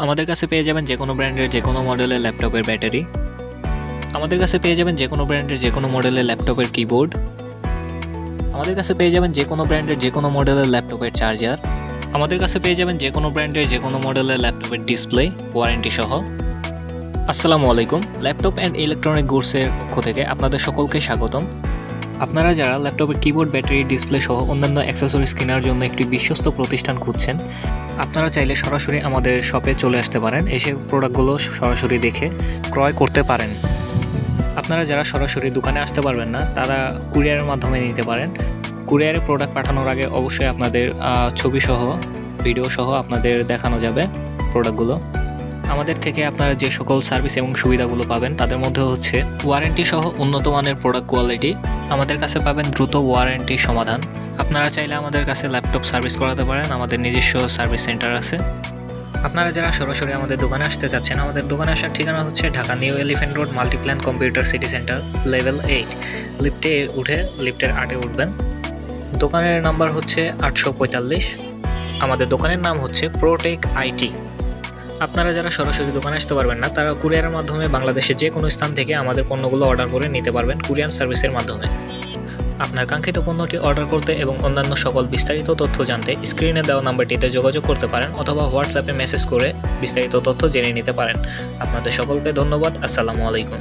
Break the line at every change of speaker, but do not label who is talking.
আমাদের কাছে পেয়ে যাবেন যে কোনো ব্র্যান্ডের যে কোনো মডেলের ল্যাপটপের ব্যাটারি। আমাদের কাছে পেয়ে যাবেন যে কোনো ব্র্যান্ডের যে কোনো মডেলের ল্যাপটপের কিবোর্ড। আমাদের কাছে পেয়ে যাবেন যে কোনো ব্র্যান্ডের যে কোনো মডেলের ল্যাপটপের চার্জার। আমাদের কাছে পেয়ে যাবেন যে কোনো ব্র্যান্ডের যে কোনো মডেলের ল্যাপটপের ডিসপ্লে ওয়ারেন্টি সহ। আসসালামু আলাইকুম, ল্যাপটপ অ্যান্ড ইলেকট্রনিক গুডসের পক্ষ থেকে আপনাদের সকলকে স্বাগতম। আপনারা যারা ল্যাপটপের কিবোর্ড, ব্যাটারি, ডিসপ্লে সহ অন্যান্য অ্যাক্সেসরিজ কেনার জন্য একটি বিশ্বস্ত প্রতিষ্ঠান খুঁজছেন, আপনারা চাইলে সরাসরি আমাদের শপে চলে আসতে পারেন, এসে প্রোডাক্টগুলো সরাসরি দেখে ক্রয় করতে পারেন। আপনারা যারা সরাসরি দোকানে আসতে পারবেন না, তারা কুরিয়ারের মাধ্যমে নিতে পারেন। কুরিয়ারে প্রোডাক্ট পাঠানোর আগে অবশ্যই আপনাদের ছবি সহ, ভিডিও সহ আপনাদের দেখানো যাবে প্রোডাক্টগুলো। আমাদের থেকে আপনারা যে সকল সার্ভিস এবং সুবিধাগুলো পাবেন তাদের মধ্যে হচ্ছে ওয়ারেন্টি সহ উন্নত মানের প্রোডাক্ট কোয়ালিটি। আমাদের কাছে পাবেন দ্রুত ওয়ারেন্টি সমাধান। আপনারা চাইলে আমাদের কাছে ল্যাপটপ সার্ভিস করাতে পারেন, আমাদের নিজস্ব সার্ভিস সেন্টার আছে। আপনারা যারা সরাসরি আমাদের দোকানে আসতে চাচ্ছেন, আমাদের দোকানে আসার ঠিকানা হচ্ছে Dhaka new elephant road, Multiplan computer city centre, level 8। লিফটে উঠে লিফটের 8-এ উঠবেন। দোকানের নাম্বার হচ্ছে 845। আমাদের দোকানের নাম হচ্ছে প্রোটেক আইটি। আপনারা যারা সরাসরি দোকানে আসতে পারবেন না, তারা কুরিয়ারের মাধ্যমে বাংলাদেশের যে কোনো স্থান থেকে আমাদের পণ্যগুলো অর্ডার করে নিতে পারবেন কুরিয়ার সার্ভিসের মাধ্যমে। আপনার কাঙ্ক্ষিত পণ্যটি অর্ডার করতে এবং অন্যান্য সকল বিস্তারিত তথ্য জানতে স্ক্রিনে দেওয়া নাম্বারটিতে যোগাযোগ করতে পারেন অথবা হোয়াটসঅ্যাপে মেসেজ করে বিস্তারিত তথ্য জেনে নিতে পারেন। আপনাদের সকলকে ধন্যবাদ। আসসালামু আলাইকুম।